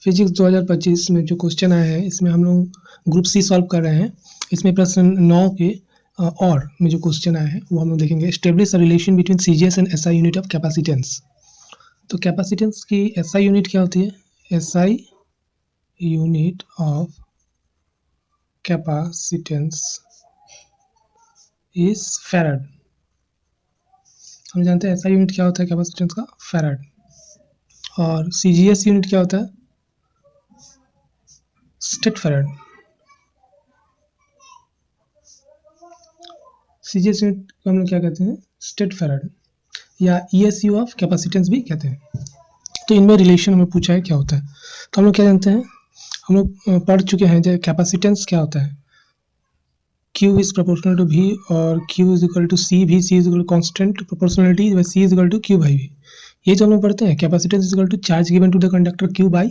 Physics 2025 में जो question आया है इसमें हम लोग ग्रुप सी सॉल्व कर रहे हैं। इसमें प्रश्न 9 के और में जो क्वेश्चन आया है वो हम लोग देखेंगे। Establish a relation between CGS and SI unit of capacitance. तो कैपेसिटेंस की एसआई यूनिट क्या होती है? SI unit of capacitance is farad. हम जानते हैं एसआई यूनिट क्या होता है कैपेसिटेंस का? फैराड। और सीजीएस यूनिट क्या होता है? State farad. सीजीएस यूनिट को हम लोग क्या कहते हैं? स्टेट फैराड या ईएसयू ऑफ कैपेसिटेंस भी कहते हैं। तो इनमें रिलेशन हमें पूछा है क्या होता है। तो हम लोग क्या जानते हैं? हम लोग पढ़ चुके हैं जो कैपेसिटेंस क्या होता है। Q is proportional to V और Q is equal to C V, C is equal to constant proportionality by C is equal to Q by V। ये जो हम लोग पढ़ते हैं capacitance is equal to charge given to the conductor Q by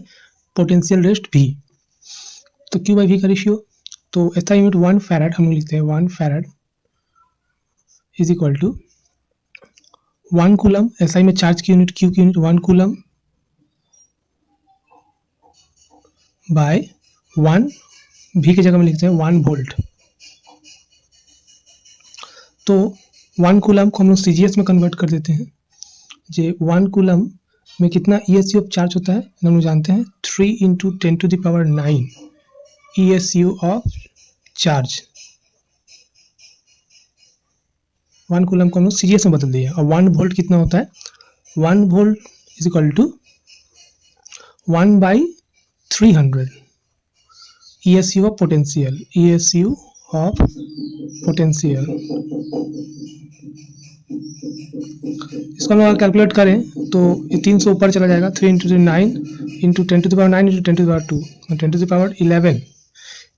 potential rest V। तो Q by V का ratio, तो ऐसा यूनिट 1 फैराड हम लोग लिखते हैं। 1 farad is equal to 1 coulomb. SI में चार्ज की यूनिट Q की यूनिट 1 कूलम बाय 1 V की जगह में लिखते हैं 1 वोल्ट। तो 1 कूलम को हम लोग सीजीएस में कन्वर्ट कर देते हैं। जे 1 कूलम में कितना ईएसयू ऑफ चार्ज होता है हम लोग जानते हैं 3 into 10 to the power 9 ESU of charge. 1 coulomb को हम लोग सीजीएस में बदल दिए। और 1 वोल्ट कितना होता है? 1 volt is equal to 1 by 300 ESU of potential. ESU of potential इसको हम लोग कैलकुलेट करें तो ये 300 ऊपर चला जाएगा। 3 into 9 into 10 to the power 9 into 10 to the power 2 10 to the power 11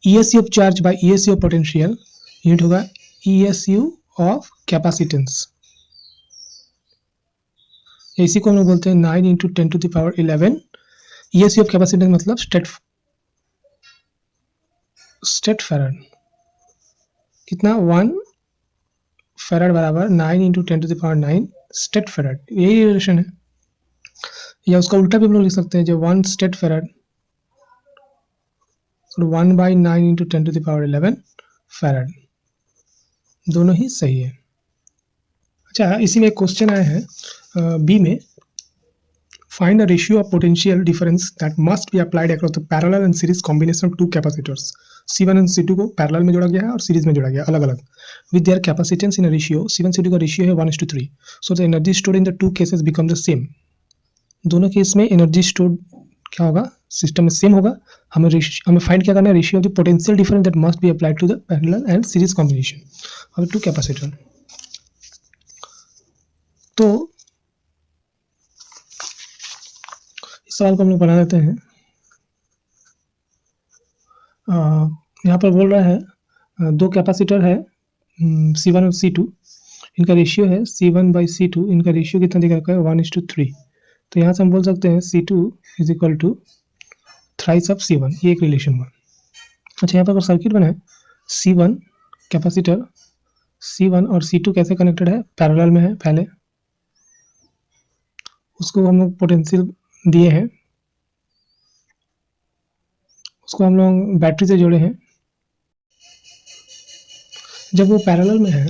ESU of charge by ESU of potential unit होगा ईएसयू ऑफ कैपेसिटेंस। इसी को हम लोग बोलते हैं 9 into 10 to the power 11 ESU of capacitance मतलब स्टेट फैराड। कितना? 1 farad बराबर 9 into 10 to the power 9 stat farad. यही रिलेशन है। या उसका उल्टा भी हम लोग लिख सकते हैं जो 1 stat farad 1 by 9 into 10 to the power 11 farad. दोनों ही सही है। अच्छा, इसी में एक क्वेश्चन आया है बी में। Find a ratio of potential difference that must be applied across the parallel and series combination of two capacitors. C1 and C2 को पैरेलल में जोड़ा गया है और सीरीज में जोड़ा गया अलग अलग with their capacitance in a ratio. C1 C2 का रेशियो है 1:3। So the energy stored in the two cases become the same. दोनों केस में एनर्जी स्टोर्ड क्या होगा? सिस्टम में सेम होगा। हमें फाइंड क्या करना है? Ratio of the potential difference that must be applied to the parallel and series combination of two capacitor. तो इस सवाल को हम लोग बना देते हैं। यहाँ पर बोल रहा है दो कैपेसिटर है C1 और C2। इनका रेशियो है C1 बाई C2। इनका रेशियो कितना दिखा रखा है? 1:3। तो यहाँ से हम बोल सकते हैं C2 is equal to thrice of C1। ये एक रिलेशन हुआ। अच्छा, यहाँ पर अगर सर्किट बना है C1 कैपेसिटर C1 और C2 कैसे कनेक्टेड है? पैरेलल में है। पहले उसको हम लोग पोटेंशियल दिए हैं, उसको हम लोग बैटरी से जोड़े हैं। जब वो पैरेलल में है,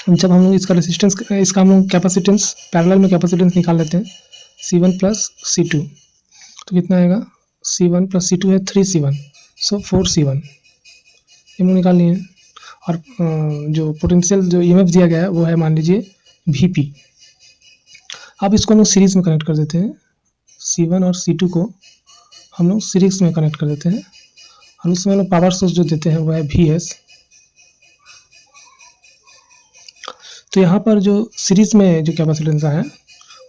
जब हम लोग इसका रेजिस्टेंस, इसका हम लोग कैपेसिटेंस पैरेलल में कैपेसिटेंस निकाल लेते हैं C1 प्लस C2। तो कितना आएगा? C1 प्लस C2 है 3C1, सो 4C1 ये लोग निकाल लिए। और जो पोटेंशियल जो EMF दिया गया है वो है मान लीजिए VP। अब इसको हम लोग सीरीज में कनेक्ट कर देते हैं। C1 और C2 को हम लोग सीरीज में कनेक्ट कर देते हैं और उसमें हम लोग पावर सोर्स जो देते हैं वो है VS। तो यहाँ पर जो सीरीज में जो कैपेसिटेंस आया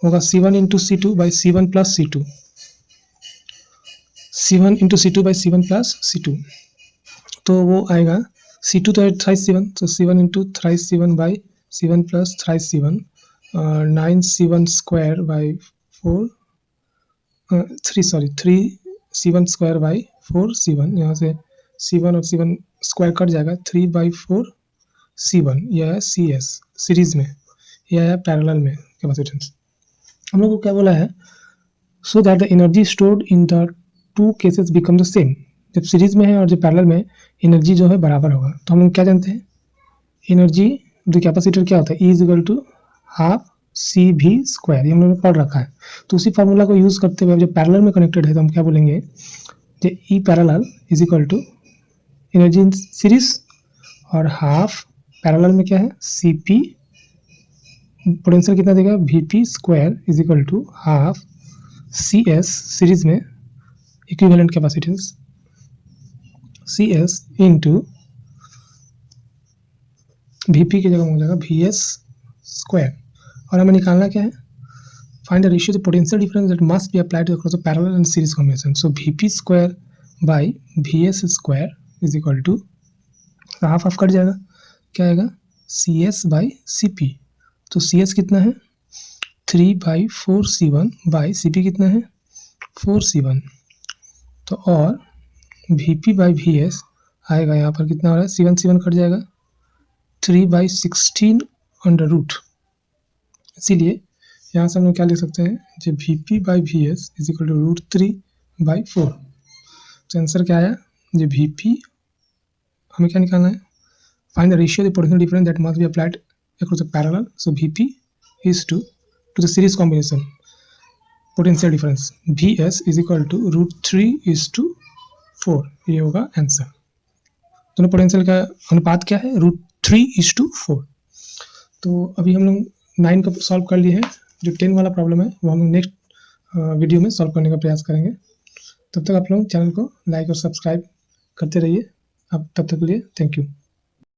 होगा C1 into C2 by C1 plus C2। C1 into C2 by C1 plus C2। तो वो आएगा C2 तो है थ्राइस C1, तो C1 into thrice C1 by C1 plus thrice C1 9C1 square by 3C1 square by 4C1। यहाँ से C1 और C1 square cut जाएगा। 3 बाई 4C1 यह है CS सीरीज में, यह है पैरेलल में कैपेसिटेंस। हम लोग को क्या बोला है? So that the energy stored in the two cases become the same, जब सीरीज में है और जब पैरेलल में एनर्जी जो है बराबर होगा। तो हम लोग क्या जानते हैं, एनर्जी द कैपेसिटर क्या होता है, E is equal to half C V square, ये हम लोगों ने पढ़ रखा है। तो उसी फार्मूला को यूज़ करते हुए जब पैरेलल में कनेक्टेड है तो हम क्या बोलेंगे, जो E parallel is equal to energy in series और हाफ पैरेलल में क्या है सी पी, पोटेंशियल कितना देगा V P square is equal to half C S, series में equivalent capacitance C S into V P की जगह हो जाएगा वी एस स्क्वायर। और हमें निकालना क्या है, find the ratio of the potential difference that must be applied across a parallel and series combination. So Vp square by Vs square is equal to half half cut जाएगा, क्या आएगा Cs by Cp। तो Cs कितना है 3/4C1 by Cp कितना है 4C1। तो और Vp by Vs आएगा यहाँ पर कितना हो रहा है, C1 कट जाएगा 3/16 अंडर रूट। इसीलिए यहाँ से हम लोग क्या लिख सकते हैं, जो Vp by V S is equal to √3/4। तो आंसर क्या आया, जो Vp हमें क्या निकालना है, find the ratio the potential difference that must be applied across the parallel. So Vp is to the series combination potential difference Vs is equal to √3/4, ये होगा आंसर। दोनों पोटेंशियल का अनुपात क्या है, √3/4। तो अभी हम लोग 9 का सॉल्व कर लिए हैं, जो 10 वाला प्रॉब्लम है वो हम लोग नेक्स्ट वीडियो में सॉल्व करने का प्रयास करेंगे। तब तक आप लोग चैनल को लाइक और सब्सक्राइब करते रहिए। अब तब तक के लिए थैंक यू।